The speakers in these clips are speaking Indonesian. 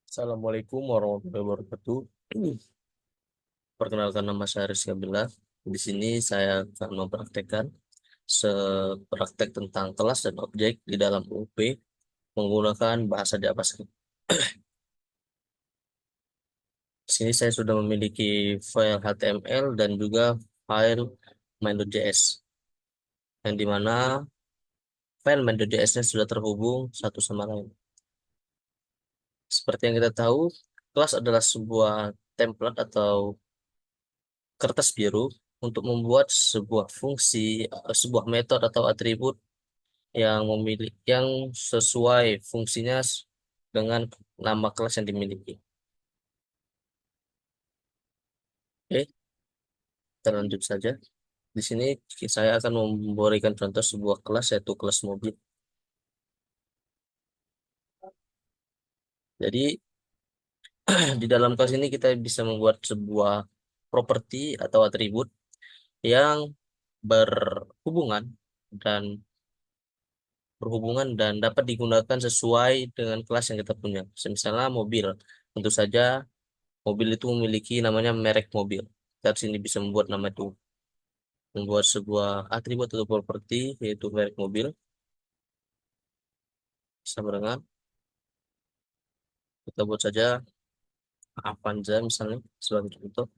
Assalamualaikum warahmatullahi wabarakatuh. Perkenalkan nama saya Rizky Abdullah. Di sini saya akan mempraktekkan sepraktek tentang kelas dan objek di dalam UP menggunakan bahasa JavaScript. Di sini saya sudah memiliki file HTML dan juga file main.js, yang dimana file main.js-nya sudah terhubung satu sama lain. Seperti yang kita tahu, kelas adalah sebuah template atau kertas biru untuk membuat sebuah fungsi, sebuah metode atau atribut yang sesuai fungsinya dengan nama kelas yang dimiliki. Oke, kita lanjut saja. Di sini saya akan memberikan contoh sebuah kelas, yaitu kelas mobil. Jadi di dalam kelas ini kita bisa membuat sebuah properti atau atribut yang berhubungan dan dan dapat digunakan sesuai dengan kelas yang kita punya. Misalnya mobil, tentu saja mobil itu memiliki namanya merek mobil. Kita di sini bisa membuat nama itu, membuat sebuah atribut atau properti yaitu merek mobil sama dengan kita buat saja Avanza misalnya sebagai contoh.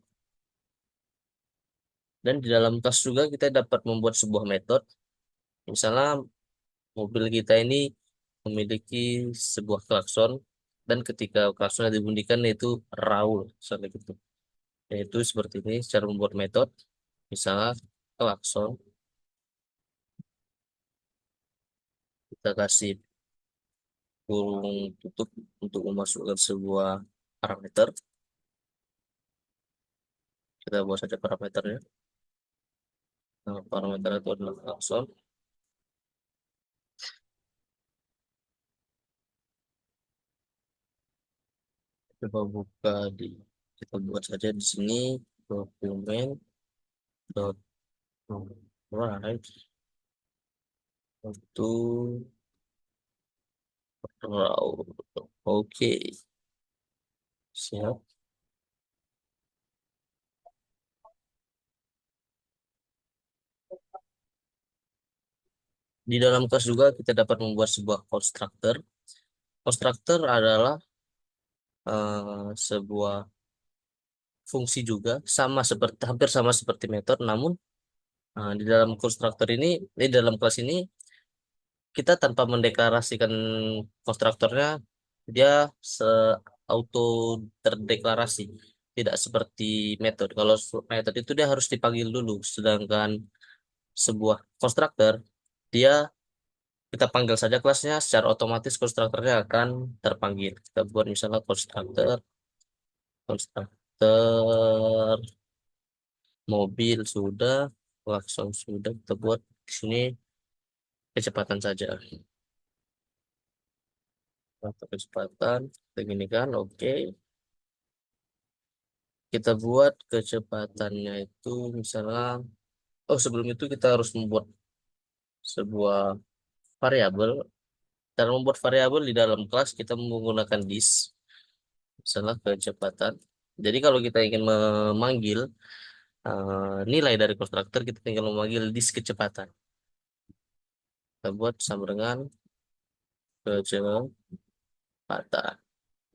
Dan di dalam kelas juga kita dapat membuat sebuah metode. Misalnya mobil kita ini memiliki sebuah klakson dan ketika klaksonnya dibunyikan itu raul, misalnya gitu. Yaitu seperti ini cara membuat metode. Misalnya klakson, kita kasih kurung tutup untuk memasukkan sebuah parameter. Kita buat saja parameternya. Nah, parameter itu adalah klakson. Coba buka kita buat saja di sini dokumen dot write itu raw. Oke, siap. Di dalam kelas juga kita dapat membuat sebuah constructor. Constructor adalah sebuah fungsi juga sama seperti hampir sama seperti method, namun di dalam konstruktor ini, di dalam kelas ini kita tanpa mendeklarasikan konstruktornya, dia se auto terdeklarasi, tidak seperti metode. Kalau metode itu dia harus dipanggil dulu, sedangkan sebuah konstruktor dia kita panggil saja kelasnya, secara otomatis konstruktornya akan terpanggil. Kita buat misalnya konstruktor mobil sudah, klakson sudah, kita buat di sini kecepatan saja. Atau kecepatan, kita gini kan, oke. Kita buat kecepatannya itu misalnya, oh sebelum itu kita harus membuat sebuah variabel. Cara membuat variabel di dalam kelas kita menggunakan this, misalnya kecepatan. Jadi kalau kita ingin memanggil nilai dari konstruktor, kita tinggal memanggil this kecepatan. Kita buat sama dengan kecepatan.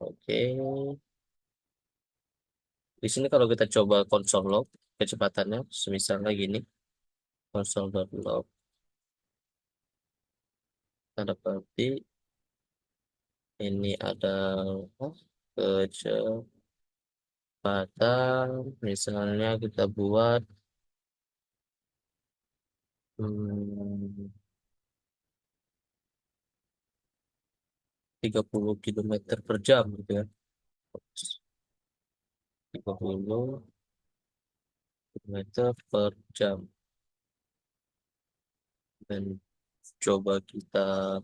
Oke. Di sini kalau kita coba console log kecepatannya, misalnya gini, console.log, tanda petik, ini adalah kecepatan, misalnya kita buat hmm, 30 kilometer per jam gitu ya. 30 kilometer per jam. Dan coba kita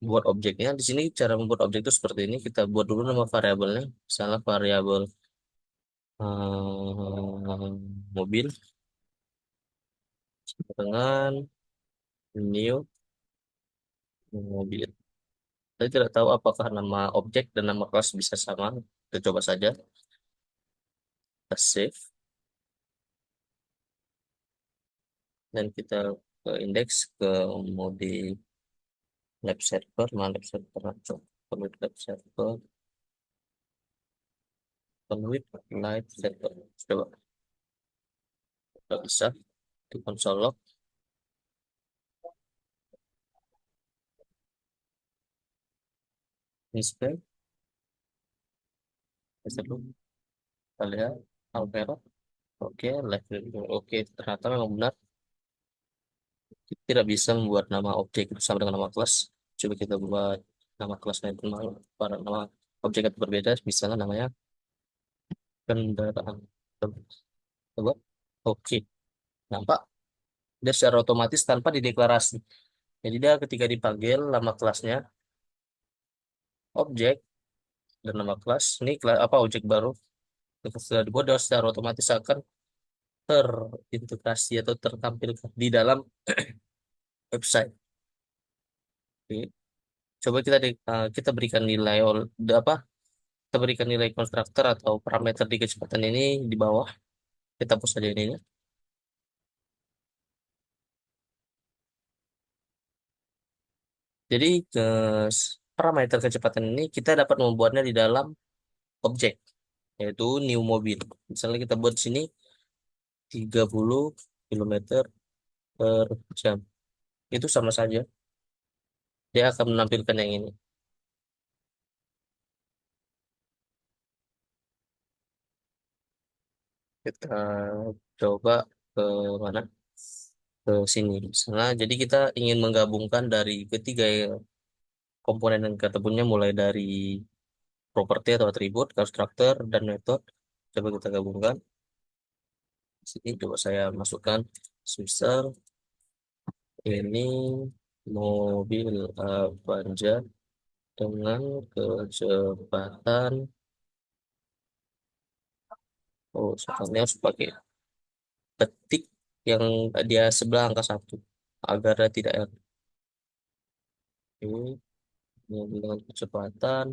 buat objeknya. Di sini cara membuat objek itu seperti ini. Kita buat dulu nama variabelnya. Misalnya variabel mobil dengan new mobil. Saya tidak tahu apakah nama objek dan nama kelas bisa sama. Kita coba saja. Kita save dan kita ke indeks ke mode lab server, mana lab server, coba commit lab server, commit live server. Coba, tidak bisa di konsol log. Inspect, kita dulu, kita lihat, Alvera, oke, live review, oke, ternyata memang benar tidak bisa membuat nama objek itu sama dengan nama kelas. Coba kita buat nama kelasnya itu pada nama objek itu berbeda, misalnya namanya kendaraan. Coba, oke, nampak dia secara otomatis tanpa dideklarasi. Jadi dia ketika dipanggil nama kelasnya objek dan nama kelas ini apa objek baru itu sudah dibuat dia secara otomatis akan terintegrasi atau tertampil di dalam website. Oke. Coba kita berikan nilai apa? Kita berikan nilai konstruktor atau parameter di kecepatan ini di bawah. Kita hapus saja ini. Jadi ke parameter kecepatan ini kita dapat membuatnya di dalam objek yaitu new mobil. Misalnya kita buat di sini 30 km per jam. Itu sama saja. Dia akan menampilkan yang ini. Kita coba ke mana? Ke sini. Misalnya, jadi kita ingin menggabungkan dari ketiga komponen yang kita punya mulai dari properti atau atribut, constructor, dan method. Coba kita gabungkan. Di sini coba saya masukkan misal ini mobil Avanza dengan kecepatan, oh sekarang harus pakai ketik yang dia sebelah angka satu agar dia tidak error. Oke, mobil dengan kecepatan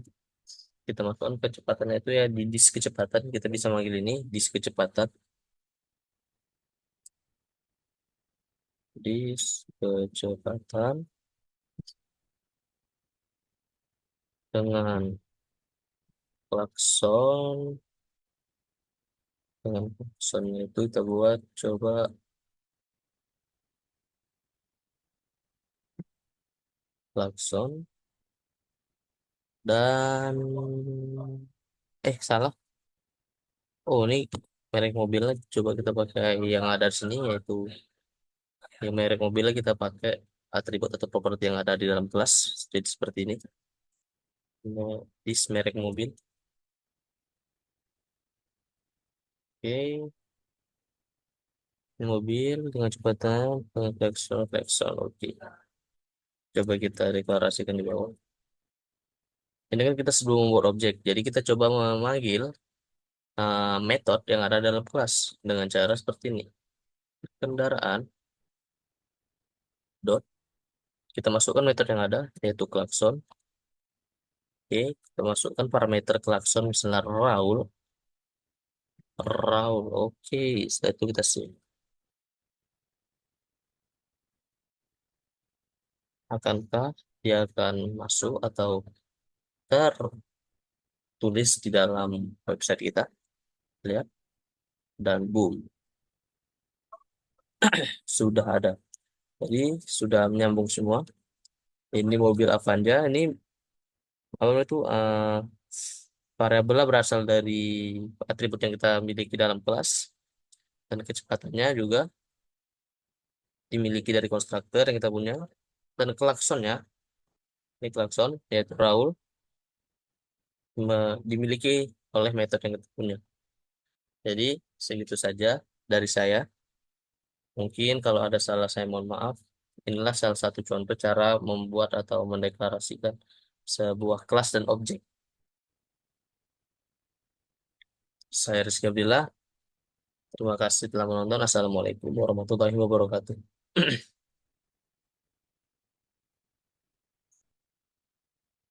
kita masukkan kecepatannya itu ya di disk kecepatan kita bisa manggil ini disk kecepatan, disk kecepatan dengan klakson, dengan klaksonnya itu kita buat coba klakson dan salah, oh ini merek mobilnya coba kita pakai yang ada di sini yaitu yang merek mobilnya kita pakai atribut atau properti yang ada di dalam kelas jadi seperti ini. This merek mobil, oke, ini mobil dengan kecepatan klakson klakson, oke, coba kita deklarasikan di bawah. Ini kan kita sebelum membuat objek jadi kita coba memanggil metode yang ada dalam kelas dengan cara seperti ini. Kendaraan dot kita masukkan metode yang ada yaitu klakson. Oke, kita masukkan parameter klakson misalnya Raul. Raul, oke. Setelah itu kita save. Akankah dia akan masuk atau tertulis di dalam website kita? Lihat, dan boom, sudah ada. Jadi sudah menyambung semua. Ini mobil Avanza, ini apa itu variabelnya berasal dari atribut yang kita miliki dalam kelas dan kecepatannya juga dimiliki dari konstruktor yang kita punya dan klaksonnya ini klakson yaitu Raul dimiliki oleh metode yang kita punya. Jadi segitu saja dari saya. Mungkin kalau ada salah saya mohon maaf. Inilah salah satu contoh cara membuat atau mendeklarasikan sebuah kelas dan objek. Saya Rizky Abdillah. Terima kasih telah menonton. Assalamualaikum warahmatullahi wabarakatuh.